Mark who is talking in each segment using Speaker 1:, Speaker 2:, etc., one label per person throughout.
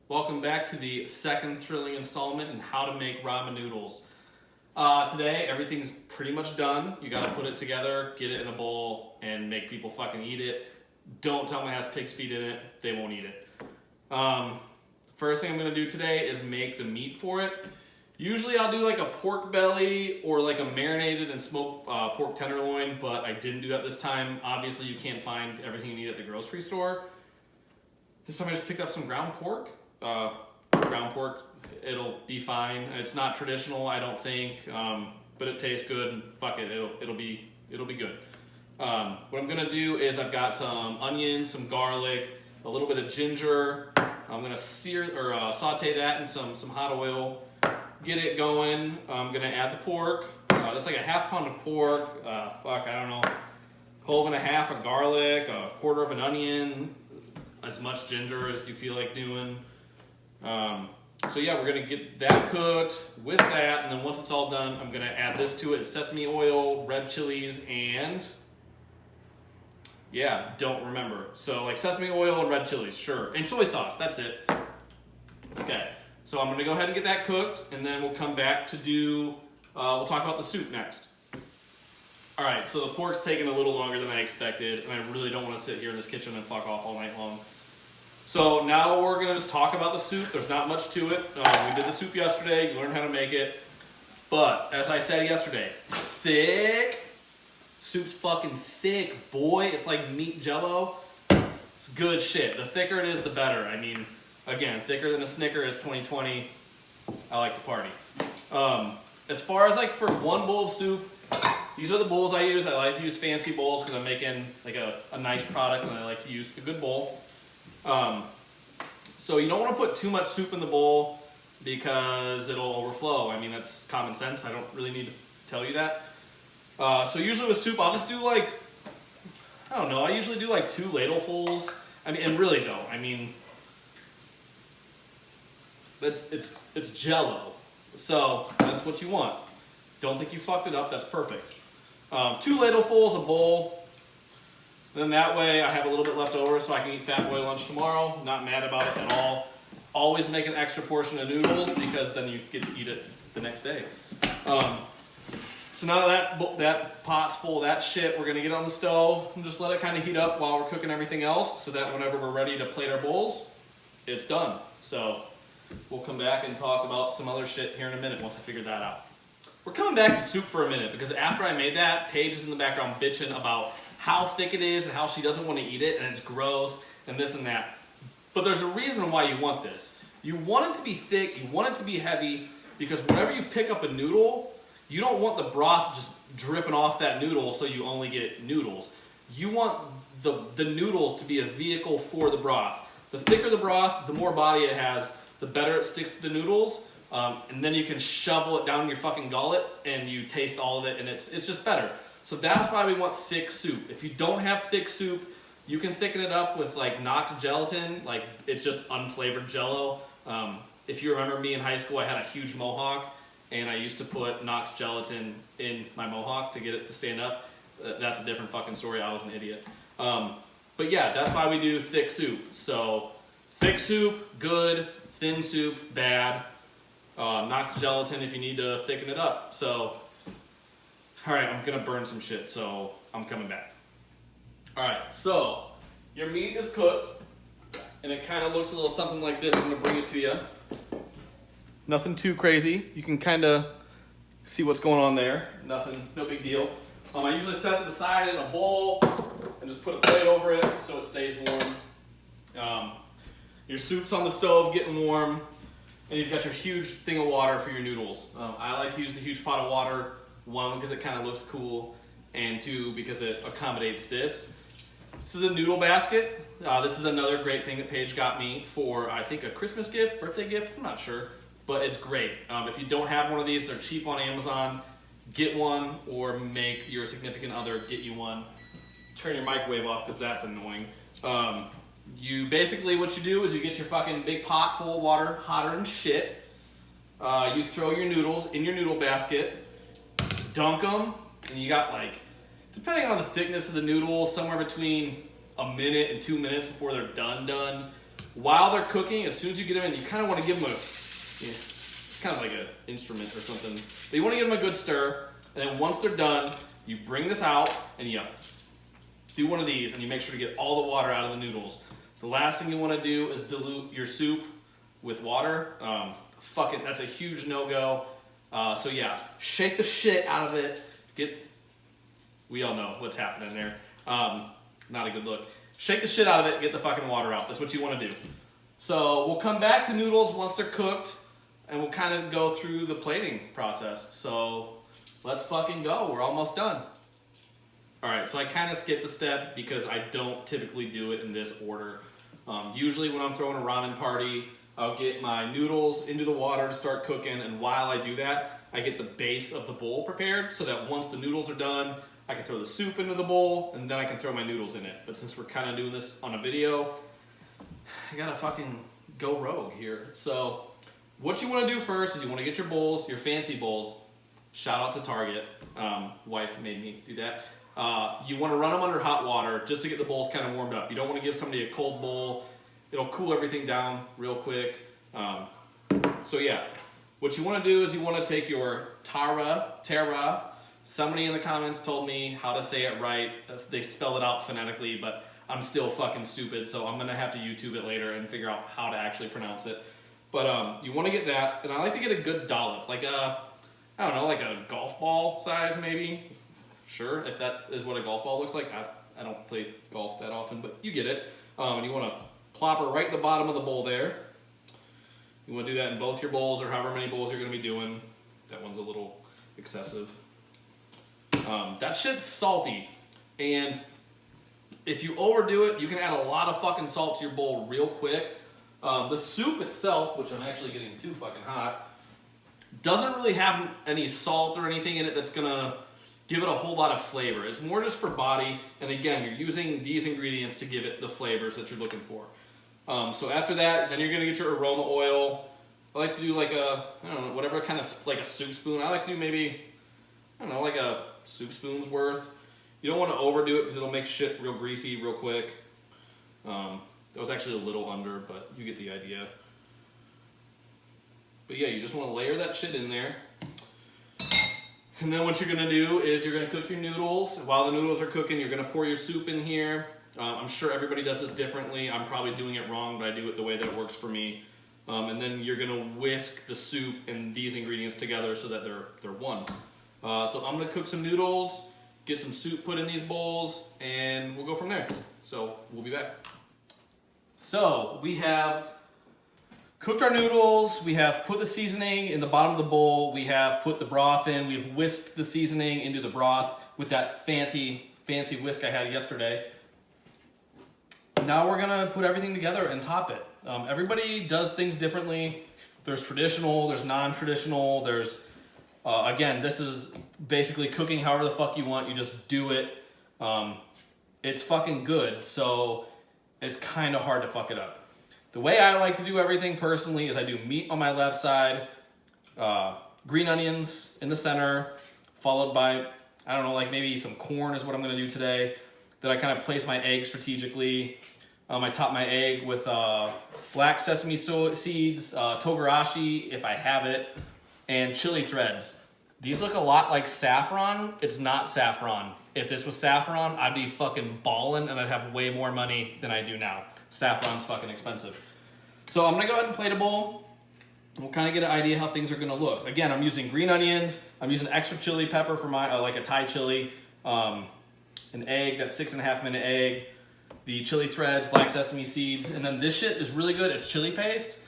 Speaker 1: Welcome back to the second thrilling installment in how to make ramen noodles. Today, everything's pretty much done. You gotta put it together, get it in a bowl, and make people fucking eat it. Don't tell them it has pig's feet in it, they won't eat it. First thing I'm gonna do today is make the meat for it. Usually I'll do like a pork belly or like a marinated and smoked pork tenderloin, but I didn't do that this time. Obviously you can't find everything you need at the grocery store. This time I just picked up some ground pork. It'll be fine. It's not traditional, I don't think, but it tastes good. And fuck it, it'll be good. What I'm gonna do is I've got some onions, some garlic, a little bit of ginger. I'm gonna saute that in some hot oil. Get it going. I'm gonna add the pork. That's like a half pound of pork. I don't know, clove and a half of garlic, a quarter of an onion, as much ginger as you feel like doing. So yeah, we're gonna get that cooked with that, and then once it's all done, I'm gonna add this to it: sesame oil, red chilies, and yeah, don't remember. So like sesame oil and red chilies, sure, and soy sauce. That's it. Okay, so I'm gonna go ahead and get that cooked, and then we'll come back to do. We'll talk about the soup next. All right, so the pork's taking a little longer than I expected, and I really don't want to sit here in this kitchen and fuck off all night long. So now we're gonna just talk about the soup. There's not much to it. We did the soup yesterday. You learned how to make it. But as I said yesterday, thick. Soup's fucking thick, boy. It's like meat jello. It's good shit. The thicker it is, the better. I mean, again, thicker than a Snickers 2020. I like to party. As far as like for one bowl of soup, these are the bowls I use. I like to use fancy bowls because I'm making like a nice product, and I like to use a good bowl. So you don't want to put too much soup in the bowl because it'll overflow. I mean, that's common sense. I don't really need to tell you that. So usually with soup, I'll just do like, I don't know, I usually do like 2 ladlefuls. I mean, and really though, I mean, it's jello. So that's what you want. Don't think you fucked it up, that's perfect. 2 ladlefuls, a bowl. Then that way I have a little bit left over so I can eat fat boy lunch tomorrow. Not mad about it at all. Always make an extra portion of noodles because then you get to eat it the next day. So now that pot's full of that shit, we're gonna get on the stove and just let it kind of heat up while we're cooking everything else so that whenever we're ready to plate our bowls, it's done. So we'll come back and talk about some other shit here in a minute once I figure that out. We're coming back to soup for a minute because after I made that, Paige is in the background bitching about how thick it is and how she doesn't want to eat it and it's gross and this and that. But there's a reason why you want this. You want it to be thick, you want it to be heavy, because whenever you pick up a noodle, you don't want the broth just dripping off that noodle so you only get noodles. You want the noodles to be a vehicle for the broth. The thicker the broth, the more body it has, the better it sticks to the noodles. And then you can shovel it down your fucking gullet and you taste all of it, and it's just better. So that's why we want thick soup. If you don't have thick soup, you can thicken it up with like Knox gelatin, like it's just unflavored jello. If you remember me in high school, I had a huge mohawk and I used to put Knox gelatin in my mohawk to get it to stand up. That's a different fucking story, I was an idiot. But yeah, that's why we do thick soup. So thick soup, good. Thin soup, bad. Knox gelatin if you need to thicken it up. So, all right, I'm gonna burn some shit, so I'm coming back. All right, so your meat is cooked, and it kind of looks a little something like this. I'm gonna bring it to you. Nothing too crazy. You can kind of see what's going on there. Nothing, no big deal. I usually set it to the side in a bowl and just put a plate over it so it stays warm. Your soup's on the stove getting warm. And you've got your huge thing of water for your noodles. I like to use the huge pot of water, 1, because it kind of looks cool, and 2, because it accommodates this. This is a noodle basket. This is another great thing that Paige got me for, I think, a Christmas gift, birthday gift, I'm not sure, but it's great. If you don't have one of these, they're cheap on Amazon. Get one, or make your significant other get you one. Turn your microwave off, because that's annoying. You basically, what you do is you get your fucking big pot full of water, hotter than shit. You throw your noodles in your noodle basket, dunk them, and you got like, depending on the thickness of the noodles, somewhere between a minute and 2 minutes before they're done. while they're cooking, as soon as you get them in, you kind of want to give them it's kind of like an instrument or something. But you want to give them a good stir. And then once they're done, you bring this out and you do one of these and you make sure to get all the water out of the noodles. The last thing you want to do is dilute your soup with water. That's a huge no-go. So yeah, shake the shit out of it. We all know what's happening there. Not a good look. Shake the shit out of it, get the fucking water out. That's what you want to do. So we'll come back to noodles once they're cooked, and we'll kind of go through the plating process. So let's fucking go. We're almost done. All right, so I kind of skipped a step because I don't typically do it in this order. Usually when I'm throwing a ramen party, I'll get my noodles into the water to start cooking, and while I do that, I get the base of the bowl prepared so that once the noodles are done, I can throw the soup into the bowl, and then I can throw my noodles in it. But since we're kind of doing this on a video, I gotta fucking go rogue here. So what you want to do first is you want to get your bowls, your fancy bowls. Shout out to Target. Wife made me do that. You want to run them under hot water just to get the bowls kind of warmed up. You don't want to give somebody a cold bowl. It'll cool everything down real quick. So yeah, what you want to do is you want to take your Terra. Somebody in the comments told me how to say it right. They spell it out phonetically, but I'm still fucking stupid, so I'm going to have to YouTube it later and figure out how to actually pronounce it. But you want to get that, and I like to get a good dollop, like I don't know, like a golf ball size maybe. Sure, if that is what a golf ball looks like. I don't play golf that often, but you get it. And you want to plop her right in the bottom of the bowl there. You want to do that in both your bowls or however many bowls you're going to be doing. That one's a little excessive. That shit's salty, and if you overdo it, you can add a lot of fucking salt to your bowl real quick. The soup itself, which I'm actually getting too fucking hot, doesn't really have any salt or anything in it that's gonna give it a whole lot of flavor. It's more just for body, and again, you're using these ingredients to give it the flavors that you're looking for. So after that, then you're gonna get your aroma oil. I like to do like I don't know, whatever kind of, like a soup spoon. I like to do maybe, I don't know, like a soup spoon's worth. You don't want to overdo it because it'll make shit real greasy real quick. That was actually a little under, but you get the idea. But yeah, you just want to layer that shit in there. And then what you're going to do is you're going to cook your noodles. While the noodles are cooking, you're going to pour your soup in here. I'm sure everybody does this differently. I'm probably doing it wrong, but I do it the way that works for me. And then you're going to whisk the soup and these ingredients together so that they're one. So I'm going to cook some noodles, get some soup put in these bowls, and we'll go from there. So we'll be back. So we have cooked our noodles, we have put the seasoning in the bottom of the bowl, we have put the broth in, we've whisked the seasoning into the broth with that fancy whisk I had yesterday. Now we're gonna put everything together and top it. Everybody does things differently. There's traditional, there's non-traditional, there's again, this is basically cooking however the fuck you want. You just do it. It's fucking good, so it's kind of hard to fuck it up. The way I like to do everything personally is I do meat on my left side, green onions in the center, followed by, I don't know, like maybe some corn is what I'm gonna do today. Then I kind of place my egg strategically. I top my egg with black sesame seeds, togarashi if I have it, and chili threads. These look a lot like saffron. It's not saffron. If this was saffron, I'd be fucking ballin' and I'd have way more money than I do now. Saffron's fucking expensive. So I'm gonna go ahead and plate a bowl. We'll kind of get an idea how things are gonna look. Again, I'm using green onions. I'm using extra chili pepper for my, like a Thai chili. An egg, that 6.5 minute egg. The chili threads, black sesame seeds. And then this shit is really good. It's chili paste.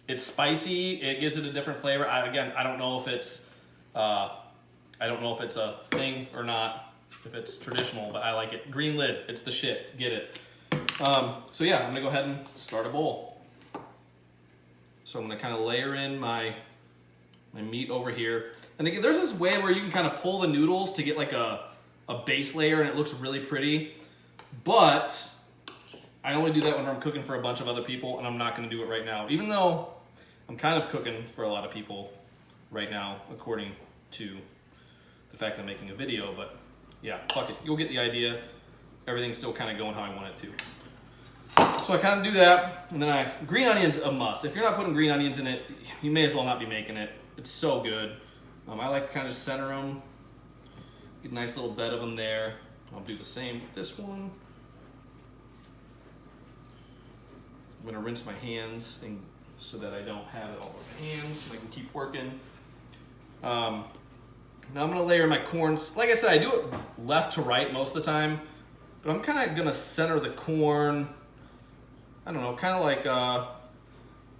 Speaker 1: It's spicy. It gives it a different flavor. I don't know if it's a thing or not, if it's traditional, but I like it. Green lid, it's the shit. Get it. So yeah, I'm gonna go ahead and start a bowl. So I'm gonna kind of layer in my meat over here. And again, there's this way where you can kind of pull the noodles to get like a base layer and it looks really pretty. But I only do that when I'm cooking for a bunch of other people, and I'm not gonna do it right now. Even though I'm kind of cooking for a lot of people right now, according to the fact I'm making a video, but yeah, fuck it. You'll get the idea. Everything's still kind of going how I want it to. So I kind of do that, and then green onion's a must. If you're not putting green onions in it, you may as well not be making it. It's so good. I like to kind of center them, get a nice little bed of them there. I'll do the same with this one. I'm gonna rinse my hands so that I don't have it all over my hands, so I can keep working. Now I'm gonna layer my corn. Like I said, I do it left to right most of the time, but I'm kind of gonna center the corn, I don't know, kind of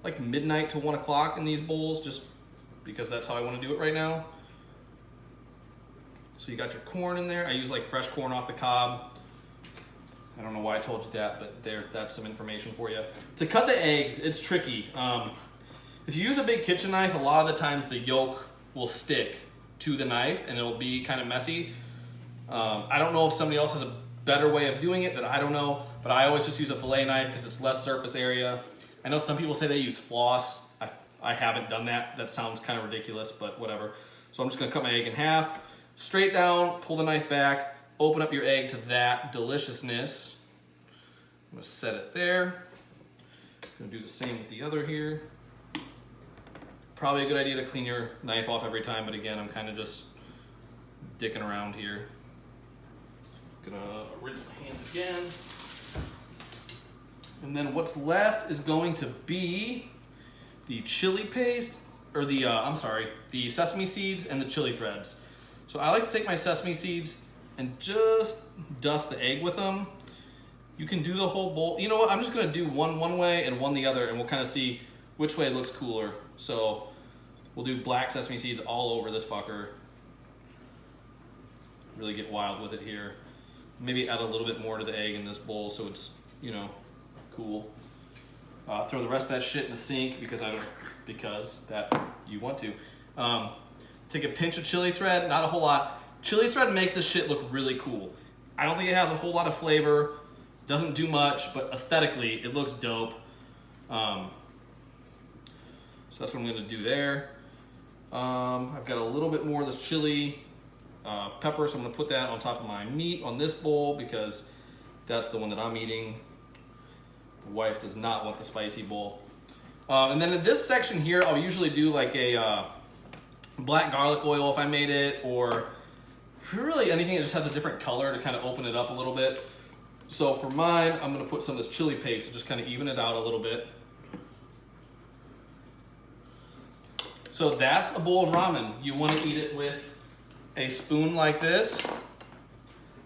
Speaker 1: like midnight to 1 o'clock in these bowls, just because that's how I want to do it right now. So you got your corn in there. I use like fresh corn off the cob. I don't know why I told you that, but that's some information for you. To cut the eggs, it's tricky. If you use a big kitchen knife, a lot of the times the yolk will stick to the knife and it'll be kind of messy. I don't know if somebody else has a better way of doing it that I don't know, but I always just use a fillet knife because it's less surface area. I know some people say they use floss. I haven't done that. That sounds kind of ridiculous, but whatever. So I'm just gonna cut my egg in half, straight down, pull the knife back, open up your egg to that deliciousness. I'm gonna set it there. I'm gonna do the same with the other here. Probably a good idea to clean your knife off every time, but again, I'm kind of just dicking around here. Gonna rinse my hands again. And then what's left is going to be the chili paste, or the sesame seeds and the chili threads. So I like to take my sesame seeds and just dust the egg with them. You can do the whole bowl. You know what, I'm just gonna do one way and one the other, and we'll kind of see which way looks cooler. So we'll do black sesame seeds all over this fucker. Really get wild with it here. Maybe add a little bit more to the egg in this bowl so it's, you know, cool. Throw the rest of that shit in the sink because that you want to. Take a pinch of chili thread, not a whole lot. Chili thread makes this shit look really cool. I don't think it has a whole lot of flavor, doesn't do much, but aesthetically it looks dope. So that's what I'm gonna do there. I've got a little bit more of this chili pepper, so I'm gonna put that on top of my meat on this bowl because that's the one that I'm eating. The wife does not want the spicy bowl. And then in this section here, I'll usually do like a black garlic oil if I made it, or really anything that just has a different color to kind of open it up a little bit. So for mine, I'm gonna put some of this chili paste to just kind of even it out a little bit. So that's a bowl of ramen. You wanna eat it with a spoon like this.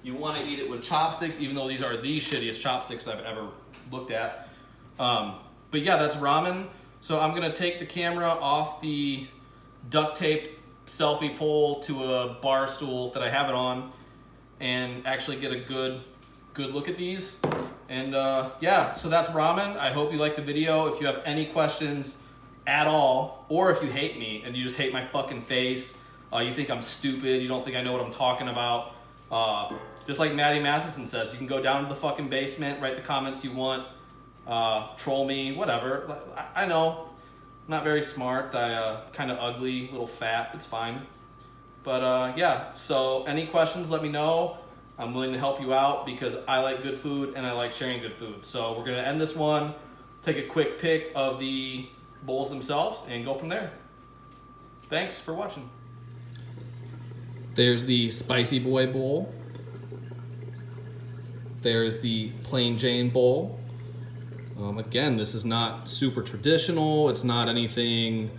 Speaker 1: You wanna eat it with chopsticks, even though these are the shittiest chopsticks I've ever looked at. But yeah, that's ramen. So I'm gonna take the camera off the duct taped selfie pole to a bar stool that I have it on and actually get a good look at these. And yeah, so that's ramen. I hope you liked the video. If you have any questions at all, or if you hate me and you just hate my fucking face, you think I'm stupid, you don't think I know what I'm talking about, just like Maddie Matheson says, you can go down to the fucking basement, write the comments you want, troll me, whatever. I know, I'm not very smart, I kind of ugly, little fat, it's fine. But yeah, so any questions, let me know. I'm willing to help you out because I like good food and I like sharing good food. So we're gonna end this one, take a quick pic of the bowls themselves and go from there. Thanks for watching. There's the Spicy Boy bowl. There's the Plain Jane bowl. Again, this is not super traditional. It's not anything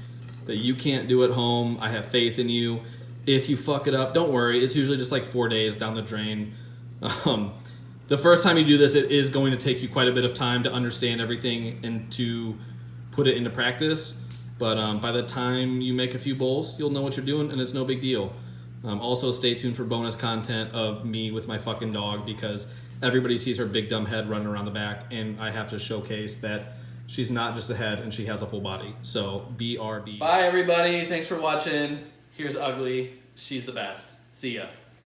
Speaker 1: that you can't do at home. I have faith in you. If you fuck it up, don't worry. It's usually just like 4 days down the drain. The first time you do this, it is going to take you quite a bit of time to understand everything and to put it into practice. But by the time you make a few bowls, you'll know what you're doing and it's no big deal. Also, stay tuned for bonus content of me with my fucking dog because everybody sees her big dumb head running around the back and I have to showcase that she's not just a head and she has a full body. So BRB. Bye everybody, thanks for watching. Here's Ugly, she's the best. See ya.